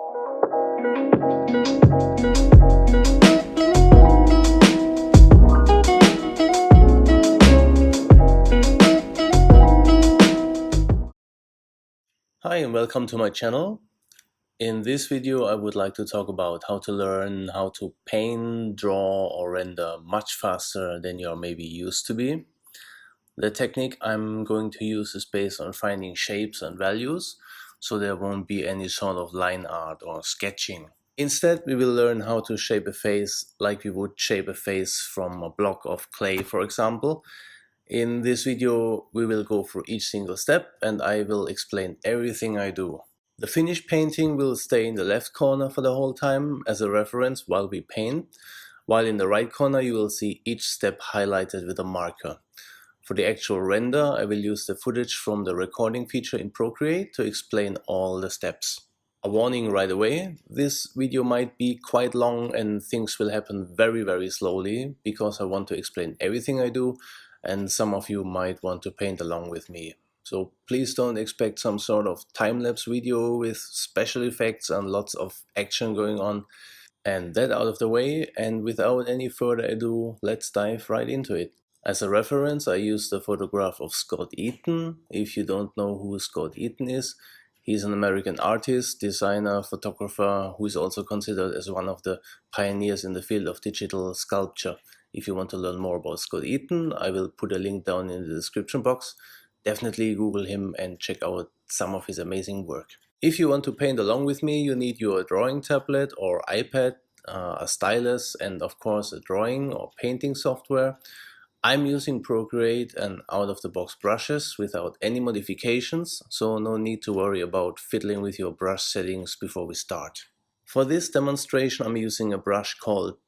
Hi and welcome to my channel. In this video I would like to talk about how to learn how to paint, draw or render much faster than you're maybe used to be. The technique I'm going to use is based on finding shapes and values, so there won't be any sort of line art or sketching. Instead, we will learn how to shape a face like we would shape a face from a block of clay, for example. In this video, we will go through each single step and I will explain everything I do. The finished painting will stay in the left corner for the whole time as a reference while we paint, while in the right corner you will see each step highlighted with a marker. For the actual render, I will use the footage from the recording feature in Procreate to explain all the steps. A warning right away, this video might be quite long and things will happen very slowly because I want to explain everything I do and some of you might want to paint along with me. So please don't expect some sort of time-lapse video with special effects and lots of action going on. And that out of the way, and without any further ado, let's dive right into it. As a reference, I used the photograph of Scott Eaton. If you don't know who Scott Eaton is, he's an American artist, designer, photographer who is also considered as one of the pioneers in the field of digital sculpture. If you want to learn more about Scott Eaton, I will put a link down in the description box. Definitely Google him and check out some of his amazing work. If you want to paint along with me, you need your drawing tablet or iPad, a stylus, and of course a drawing or painting software. I'm using Procreate and out-of-the-box brushes without any modifications, so no need to worry about fiddling with your brush settings before we start. For this demonstration, I'm using a brush called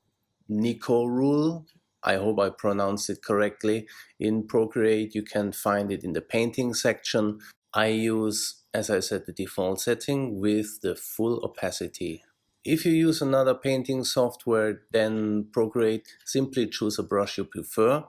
Nico Rule. I hope I pronounced it correctly. In Procreate you can find it in the painting section. I use, as I said, the default setting with the full opacity. If you use another painting software than Procreate, simply choose a brush you prefer.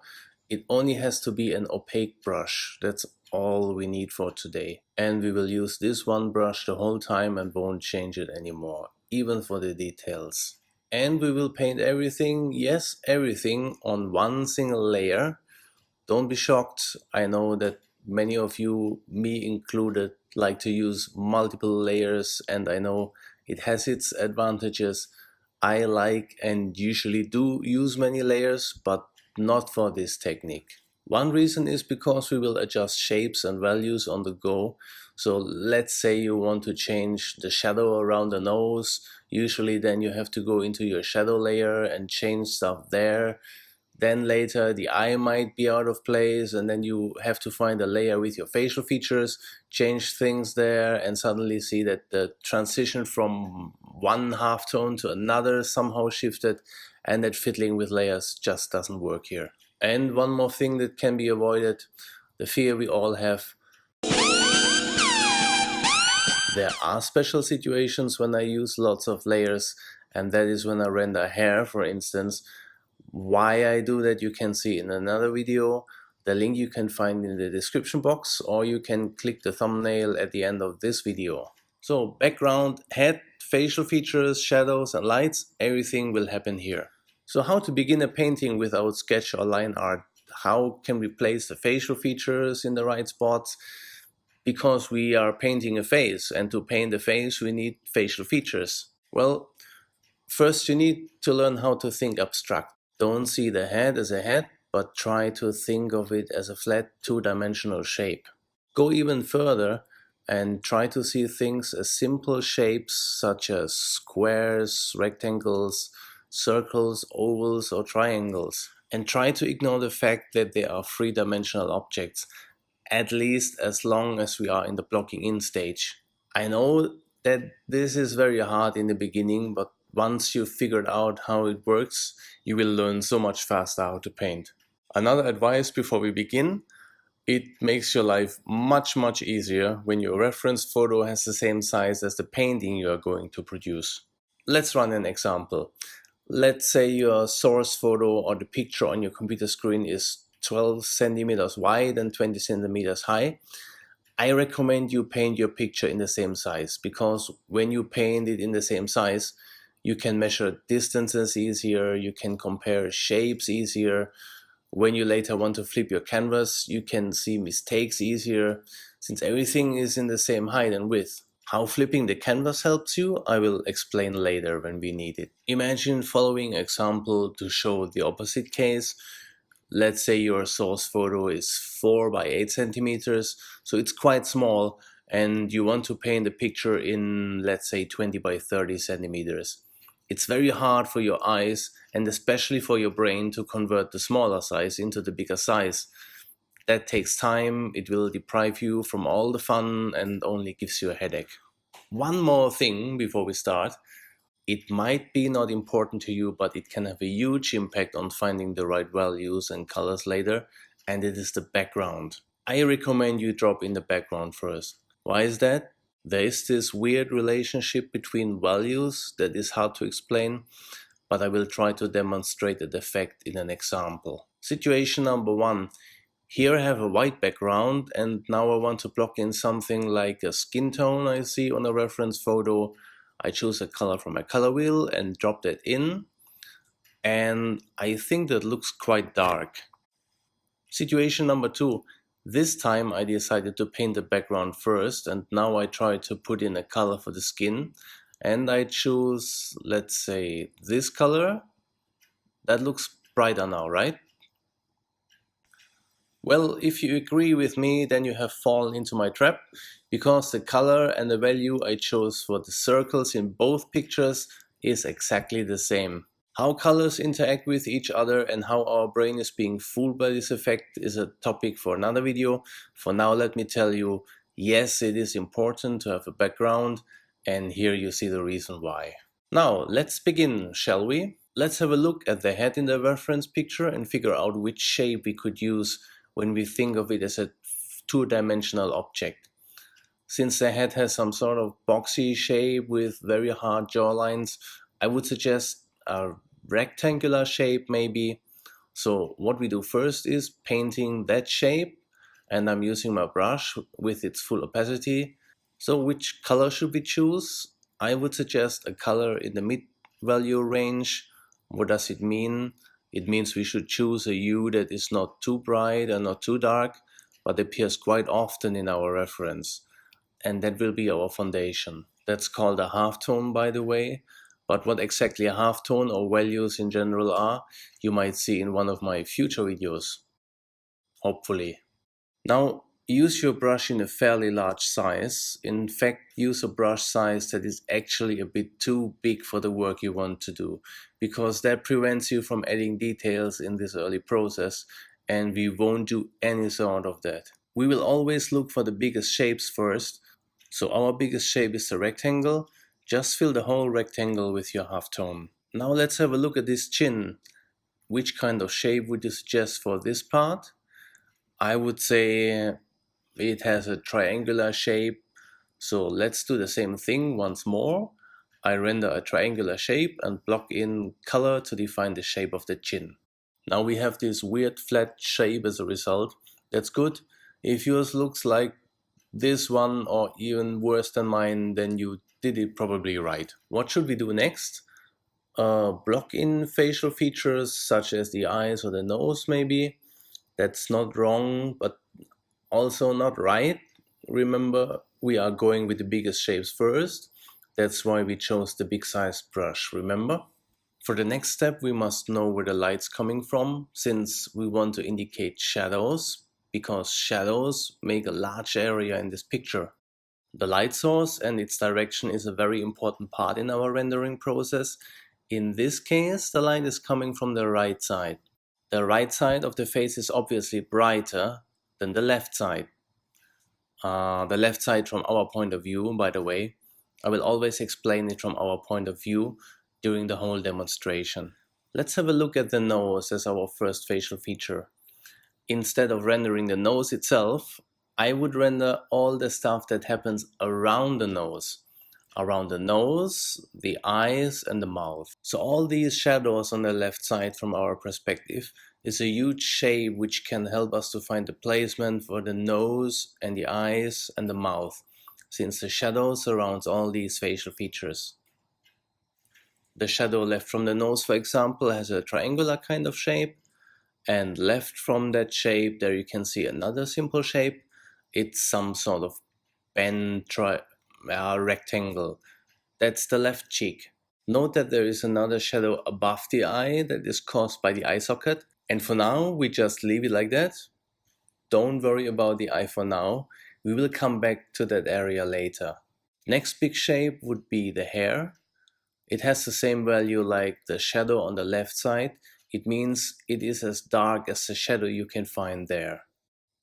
It only has to be an opaque brush. That's all we need for today. And we will use this one brush the whole time and won't change it anymore, even for the details. And we will paint everything, yes, everything, on one single layer. Don't be shocked. I know that many of you, me included, like to use multiple layers, and I know it has its advantages. I like and usually do use many layers, but not for this technique. One reason is because we will adjust shapes and values on the go. So let's say you want to change the shadow around the nose. Usually then you have to go into your shadow layer and change stuff there. Then later the eye might be out of place and then you have to find a layer with your facial features, change things there, and suddenly see that the transition from one halftone to another somehow shifted, and that fiddling with layers just doesn't work here. And one more thing that can be avoided, the fear we all have. There are special situations when I use lots of layers, and that is when I render hair, for instance. Why I do that you can see in another video. The link you can find in the description box, or you can click the thumbnail at the end of this video. So background, head, facial features, shadows and lights, everything will happen here. So how to begin a painting without sketch or line art? How can we place the facial features in the right spots? Because we are painting a face, and to paint a face we need facial features. Well, first you need to learn how to think abstract. Don't see the head as a head, but try to think of it as a flat two-dimensional shape. Go even further and try to see things as simple shapes such as squares, rectangles, circles, ovals or triangles. And try to ignore the fact that they are three-dimensional objects, at least as long as we are in the blocking in stage. I know that this is very hard in the beginning, but once you've figured out how it works, you will learn so much faster how to paint. Another advice before we begin: it makes your life much easier when your reference photo has the same size as the painting you are going to produce. Let's run an example. Let's say your source photo or the picture on your computer screen is 12 centimeters wide and 20 centimeters high. I recommend you paint your picture in the same size, because when you paint it in the same size, you can measure distances easier, you can compare shapes easier. When you later want to flip your canvas, you can see mistakes easier, since everything is in the same height and width. How flipping the canvas helps you, I will explain later when we need it. Imagine following example to show the opposite case. Let's say your source photo is 4 by 8 centimeters, so it's quite small, and you want to paint the picture in, let's say, 20 by 30 centimeters. It's very hard for your eyes and especially for your brain to convert the smaller size into the bigger size. That takes time, it will deprive you from all the fun and only gives you a headache. One more thing before we start. It might be not important to you, but it can have a huge impact on finding the right values and colors later, and it is the background. I recommend you drop in the background first. Why is that? There is this weird relationship between values that is hard to explain, but I will try to demonstrate the effect in an example. Situation number 1. Here I have a white background, and now I want to block in something like a skin tone I see on a reference photo. I choose a color from my color wheel and drop that in, and I think that looks quite dark. Situation number 2. This time I decided to paint the background first, and now I try to put in a color for the skin, and I choose, let's say, this color. That looks brighter now, right? Well, if you agree with me, then you have fallen into my trap, because the color and the value I chose for the circles in both pictures is exactly the same. How colors interact with each other and how our brain is being fooled by this effect is a topic for another video. For now, let me tell you, yes, it is important to have a background, and here you see the reason why. Now, let's begin, shall we? Let's have a look at the head in the reference picture and figure out which shape we could use when we think of it as a two-dimensional object. Since the head has some sort of boxy shape with very hard jawlines, I would suggest a rectangular shape maybe. So what we do first is painting that shape, and I'm using my brush with its full opacity. So which color should we choose? I would suggest a color in the mid-value range. What does it mean? It means we should choose a hue that is not too bright and not too dark, but appears quite often in our reference. And that will be our foundation. That's called a halftone, by the way. But what exactly a halftone or values in general are, you might see in one of my future videos. Hopefully. Now, use your brush in a fairly large size. In fact, use a brush size that is actually a bit too big for the work you want to do, because that prevents you from adding details in this early process, and we won't do any sort of that. We will always look for the biggest shapes first. So our biggest shape is the rectangle. Just fill the whole rectangle with your halftone. Now let's have a look at this chin. Which kind of shape would you suggest for this part? I would say it has a triangular shape. So let's do the same thing once more. I render a triangular shape and block in color to define the shape of the chin. Now we have this weird flat shape as a result. That's good. If yours looks like this one or even worse than mine, then you did it probably right. What should we do next? Block in facial features such as the eyes or the nose maybe. That's not wrong, but also not right. Remember, we are going with the biggest shapes first. That's why we chose the big size brush, remember? For the next step, we must know where the light's coming from, since we want to indicate shadows, because shadows make a large area in this picture. The light source and its direction is a very important part in our rendering process. In this case, the light is coming from the right side. The right side of the face is obviously brighter than the left side. The left side from our point of view, by the way. I will always explain it from our point of view during the whole demonstration. Let's have a look at the nose as our first facial feature. Instead of rendering the nose itself, I would render all the stuff that happens around the nose. Around the nose, the eyes, and the mouth. So all these shadows on the left side from our perspective, is a huge shape which can help us to find the placement for the nose and the eyes and the mouth, since the shadow surrounds all these facial features. The shadow left from the nose, for example, has a triangular kind of shape, and left from that shape there you can see another simple shape. It's some sort of bent rectangle. That's the left cheek. Note that there is another shadow above the eye that is caused by the eye socket, and for now we just leave it like that. Don't worry about the eye for now, we will come back to that area later. Next big shape would be the hair. It has the same value like the shadow on the left side. It means it is as dark as the shadow you can find there.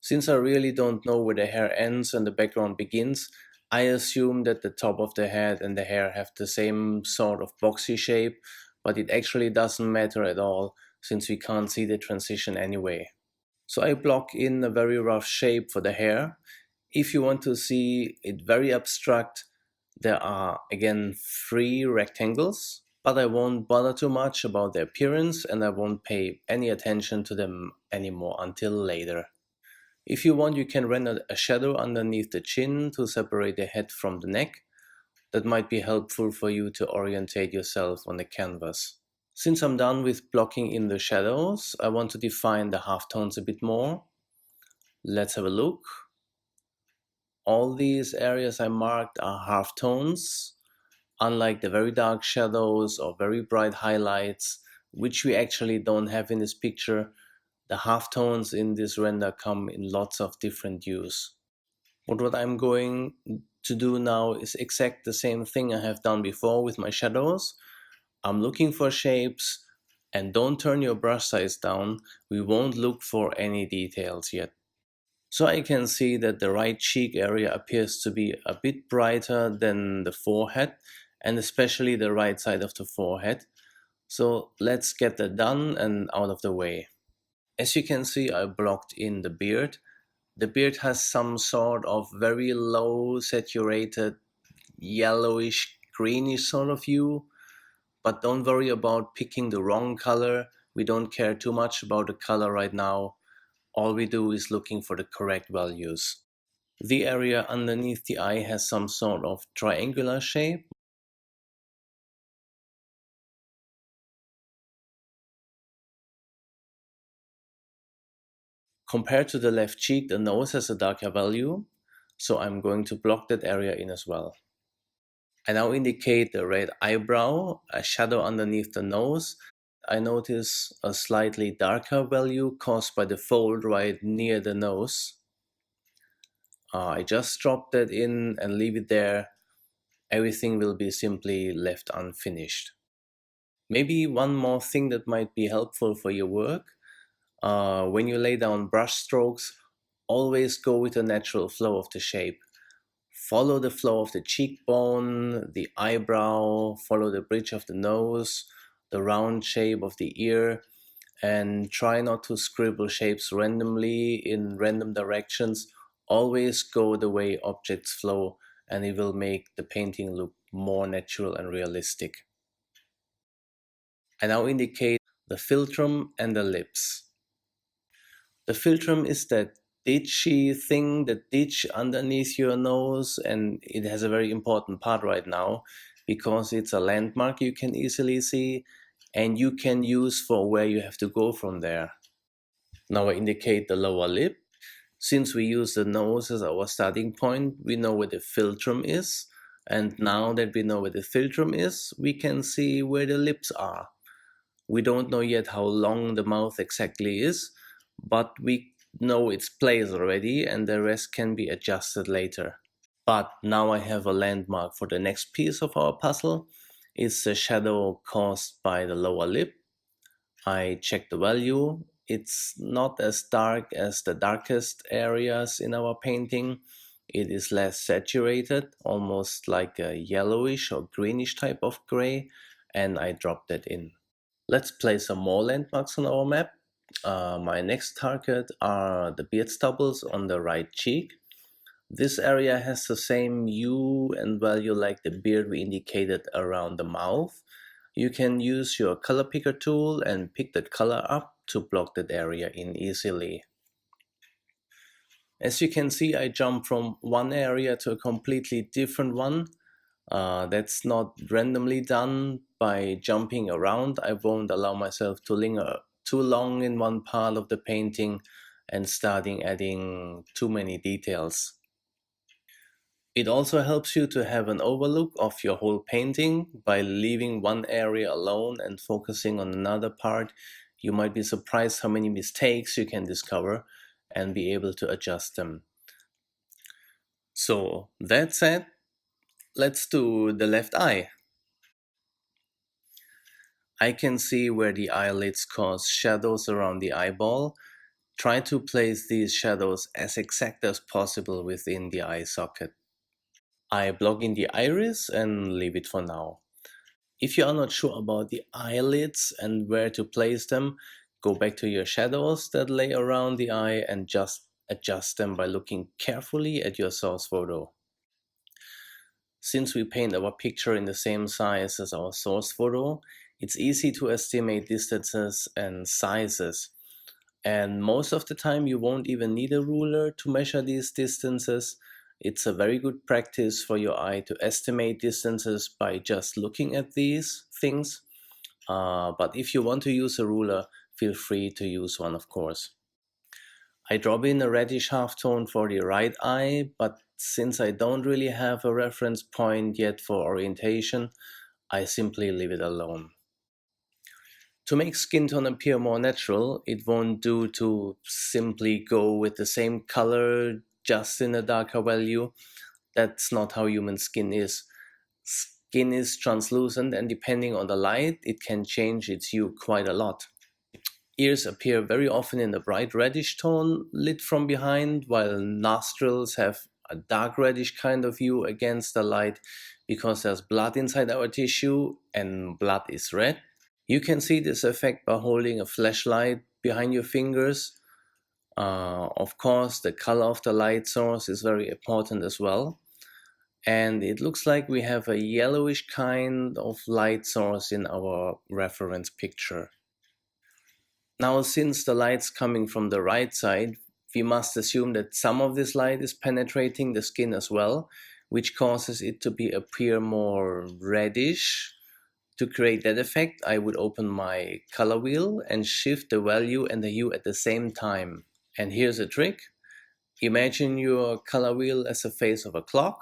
Since I really don't know where the hair ends and the background begins, I assume that the top of the head and the hair have the same sort of boxy shape, but it actually doesn't matter at all since we can't see the transition anyway. So I block in a very rough shape for the hair. If you want to see it very abstract, there are again 3 rectangles, but I won't bother too much about their appearance and I won't pay any attention to them anymore until later. If you want, you can render a shadow underneath the chin to separate the head from the neck. That might be helpful for you to orientate yourself on the canvas. Since I'm done with blocking in the shadows, I want to define the halftones a bit more. Let's have a look. All these areas I marked are halftones, unlike the very dark shadows or very bright highlights, which we actually don't have in this picture. The halftones in this render come in lots of different hues. What I'm going to do now is exact the same thing I have done before with my shadows. I'm looking for shapes, and don't turn your brush size down, we won't look for any details yet. So I can see that the right cheek area appears to be a bit brighter than the forehead, and especially the right side of the forehead. So let's get that done and out of the way. As you can see, I blocked in the beard. The beard has some sort of very low saturated yellowish greenish sort of hue, but don't worry about picking the wrong color. We don't care too much about the color right now. All we do is looking for the correct values. The area underneath the eye has some sort of triangular shape. Compared to the left cheek, the nose has a darker value, so I'm going to block that area in as well. I now indicate the red eyebrow, a shadow underneath the nose. I notice a slightly darker value caused by the fold right near the nose. I just drop that in and leave it there. Everything will be simply left unfinished. Maybe one more thing that might be helpful for your work. When you lay down brush strokes, always go with the natural flow of the shape. Follow the flow of the cheekbone, the eyebrow, follow the bridge of the nose, the round shape of the ear, and try not to scribble shapes randomly in random directions. Always go the way objects flow, and it will make the painting look more natural and realistic. I now indicate the philtrum and the lips. The philtrum is that ditchy thing, the ditch underneath your nose, and it has a very important part right now because it's a landmark you can easily see and you can use for where you have to go from there. Now I indicate the lower lip. Since we use the nose as our starting point, we know where the philtrum is, and now that we know where the philtrum is, we can see where the lips are. We don't know yet how long the mouth exactly is, but we know its place already and the rest can be adjusted later. But now I have a landmark for the next piece of our puzzle. It's the shadow caused by the lower lip. I check the value. It's not as dark as the darkest areas in our painting. It is less saturated, almost like a yellowish or greenish type of gray, and I drop that in. Let's place some more landmarks on our map. My next target are the beard stubbles on the right cheek. This area has the same hue and value like the beard we indicated around the mouth. you can use your color picker tool and pick that color up to block that area in easily. As you can see, I jump from one area to a completely different one. That's not randomly done by jumping around. I won't allow myself to linger too long in one part of the painting and starting adding too many details. It also helps you to have an overlook of your whole painting by leaving one area alone and focusing on another part. You might be surprised how many mistakes you can discover and be able to adjust them. So that said, let's do the left eye. I can see where the eyelids cause shadows around the eyeball. Try to place these shadows as exact as possible within the eye socket. I block in the iris and leave it for now. If you are not sure about the eyelids and where to place them, go back to your shadows that lay around the eye and just adjust them by looking carefully at your source photo. Since we paint our picture in the same size as our source photo, it's easy to estimate distances and sizes. And most of the time you won't even need a ruler to measure these distances. It's a very good practice for your eye to estimate distances by just looking at these things. But if you want to use a ruler, feel free to use one, of course. I drop in a reddish halftone for the right eye, but since I don't really have a reference point yet for orientation, I simply leave it alone. To make skin tone appear more natural, it won't do to simply go with the same color just in a darker value. That's not how human skin is. Skin is translucent, and depending on the light, it can change its hue quite a lot. Ears appear very often in a bright reddish tone lit from behind, while nostrils have a dark reddish kind of hue against the light because there's blood inside our tissue and blood is red. You can see this effect by holding a flashlight behind your fingers. Of course, the color of the light source is very important as well. And it looks like we have a yellowish kind of light source in our reference picture. Now, since the light's coming from the right side, we must assume that some of this light is penetrating the skin as well, which causes it to appear more reddish. To create that effect, I would open my color wheel and shift the value and the hue at the same time. And here's a trick. Imagine your color wheel as the face of a clock.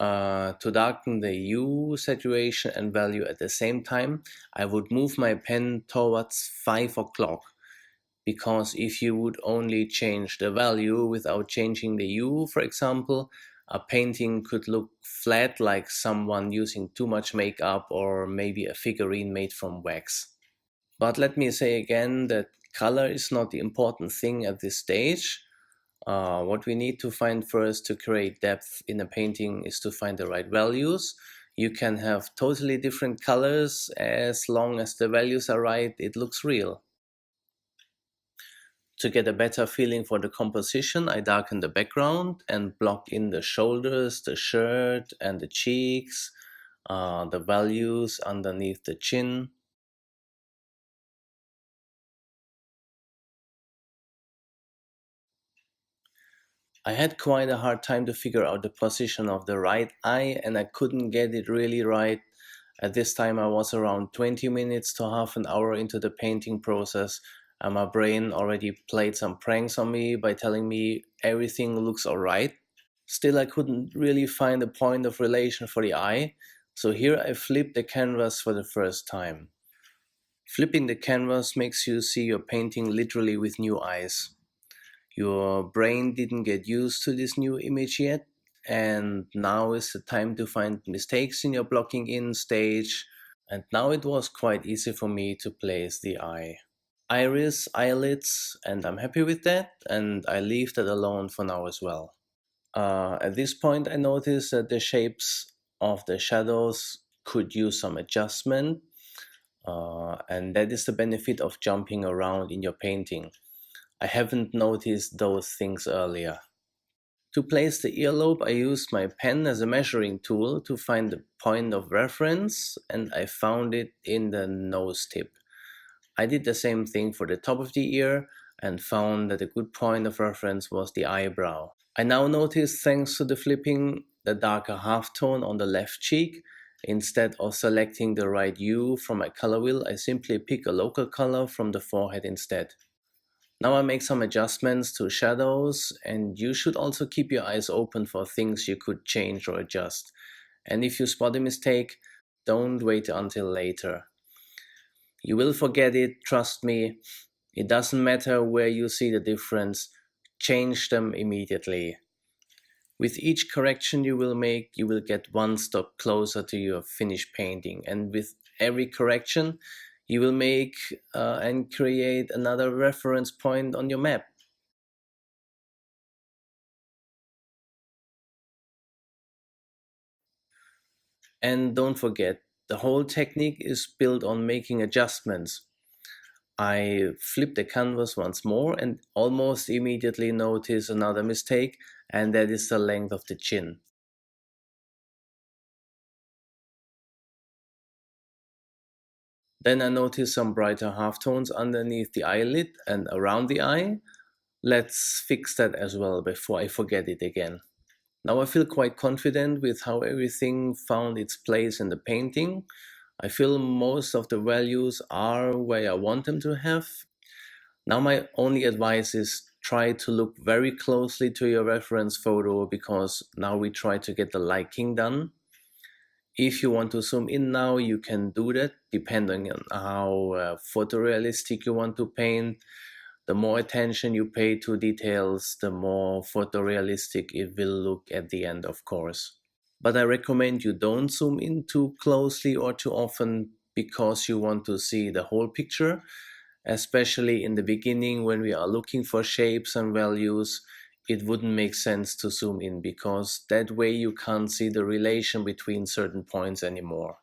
To darken the hue, saturation and value at the same time, I would move my pen towards 5 o'clock. Because if you would only change the value without changing the hue, for example, a painting could look flat, like someone using too much makeup or maybe a figurine made from wax. But let me say again that color is not the important thing at this stage. What we need to find first to create depth in a painting is to find the right values. You can have totally different colors. As long as the values are right, it looks real. To get a better feeling for the composition, I darken the background and block in the shoulders, the shirt and the cheeks, the values underneath the chin. I had quite a hard time to figure out the position of the right eye, and I couldn't get it really right. At this time I was around 20 minutes to half an hour into the painting process, and my brain already played some pranks on me by telling me everything looks alright. Still, I couldn't really find a point of relation for the eye, so here I flipped the canvas for the first time. Flipping the canvas makes you see your painting literally with new eyes. Your brain didn't get used to this new image yet, and now is the time to find mistakes in your blocking in stage. And now it was quite easy for me to place the eye. Iris, eyelids, and I'm happy with that, and I leave that alone for now as well. At this point I noticed that the shapes of the shadows could use some adjustment, and that is the benefit of jumping around in your painting. I haven't noticed those things earlier. To place the earlobe, I used my pen as a measuring tool to find the point of reference, and I found it in the nose tip. I did the same thing for the top of the ear and found that a good point of reference was the eyebrow. I now notice, thanks to the flipping the darker halftone on the left cheek, instead of selecting the right hue from my color wheel, I simply pick a local color from the forehead instead. Now I make some adjustments to shadows, and you should also keep your eyes open for things you could change or adjust. And if you spot a mistake, don't wait until later. You will forget it, trust me. It doesn't matter where you see the difference, change them immediately. With each correction you will make, you will get one step closer to your finished painting. And with every correction, you will make and create another reference point on your map. And don't forget, the whole technique is built on making adjustments. I flip the canvas once more and almost immediately notice another mistake, and that is the length of the chin. Then I notice some brighter halftones underneath the eyelid and around the eye. Let's fix that as well before I forget it again. Now I feel quite confident with how everything found its place in the painting. I feel most of the values are where I want them to have. Now my only advice is try to look very closely to your reference photo, because now we try to get the liking done. If you want to zoom in now, you can do that depending on how photorealistic you want to paint. The more attention you pay to details, the more photorealistic it will look at the end, of course. But I recommend you don't zoom in too closely or too often, because you want to see the whole picture, especially in the beginning when we are looking for shapes and values. It wouldn't make sense to zoom in, because that way you can't see the relation between certain points anymore.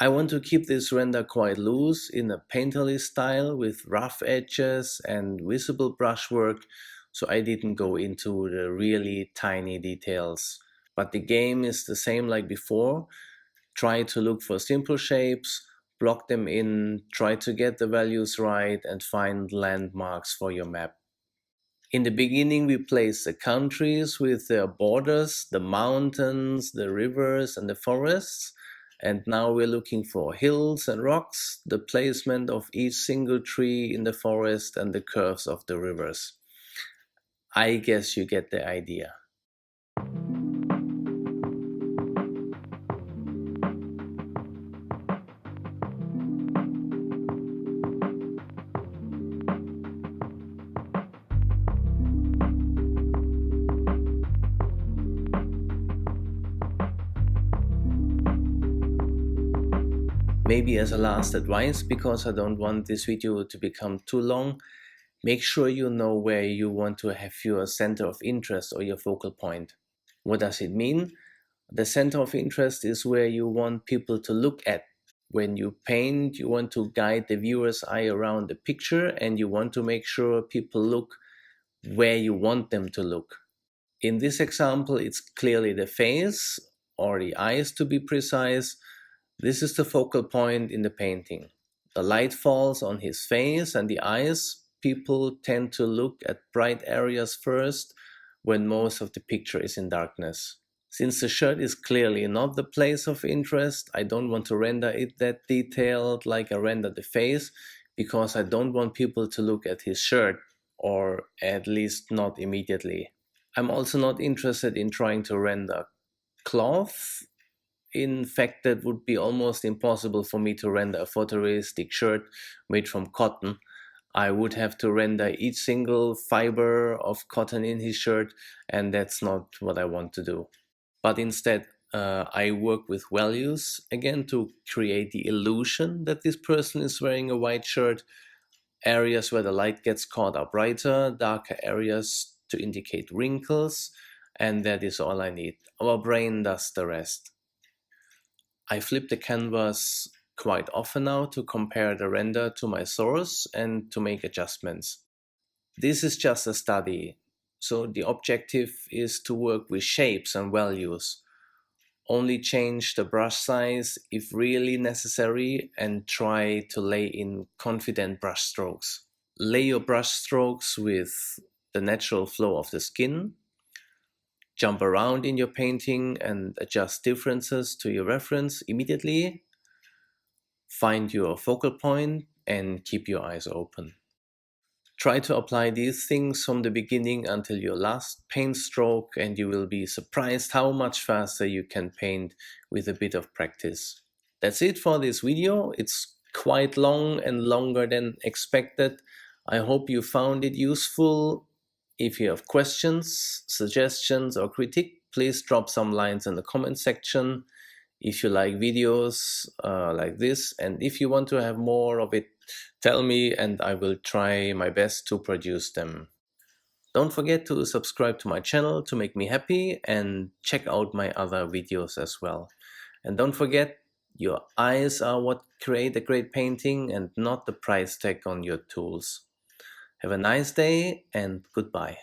I want to keep this render quite loose in a painterly style with rough edges and visible brushwork, so I didn't go into the really tiny details. But the game is the same like before. Try to look for simple shapes, block them in, try to get the values right, and find landmarks for your map. In the beginning, we place the countries with their borders, the mountains, the rivers, and the forests. And now we're looking for hills and rocks, the placement of each single tree in the forest, and the curves of the rivers. I guess you get the idea. Maybe as a last advice, because I don't want this video to become too long, make sure you know where you want to have your center of interest or your focal point. What does it mean? The center of interest is where you want people to look at. When you paint, you want to guide the viewer's eye around the picture, and you want to make sure people look where you want them to look. In this example, it's clearly the face, or the eyes to be precise. This is the focal point in the painting. The light falls on his face and the eyes. People tend to look at bright areas first when most of the picture is in darkness. Since the shirt is clearly not the place of interest, I don't want to render it that detailed like I rendered the face, because I don't want people to look at his shirt, or at least not immediately. I'm also not interested in trying to render cloth. In fact, that would be almost impossible for me to render a photorealistic shirt made from cotton. I would have to render each single fiber of cotton in his shirt, and that's not what I want to do. But instead, I work with values again to create the illusion that this person is wearing a white shirt. Areas where the light gets caught are brighter, darker areas to indicate wrinkles, and that is all I need. Our brain does the rest. I flip the canvas quite often now to compare the render to my source and to make adjustments. This is just a study, So the objective is to work with shapes and values. Only change the brush size if really necessary and try to lay in confident brush strokes. Lay your brush strokes with the natural flow of the skin. Jump around in your painting and adjust differences to your reference immediately. Find your focal point and keep your eyes open. Try to apply these things from the beginning until your last paint stroke, and you will be surprised how much faster you can paint with a bit of practice. That's it for this video. It's quite long and longer than expected. I hope you found it useful. If you have questions, suggestions, or critique, please drop some lines in the comment section. If you like videos like this, and if you want to have more of it, tell me and I will try my best to produce them. Don't forget to subscribe to my channel to make me happy, and check out my other videos as well. And don't forget, your eyes are what create a great painting and not the price tag on your tools. Have a nice day and goodbye.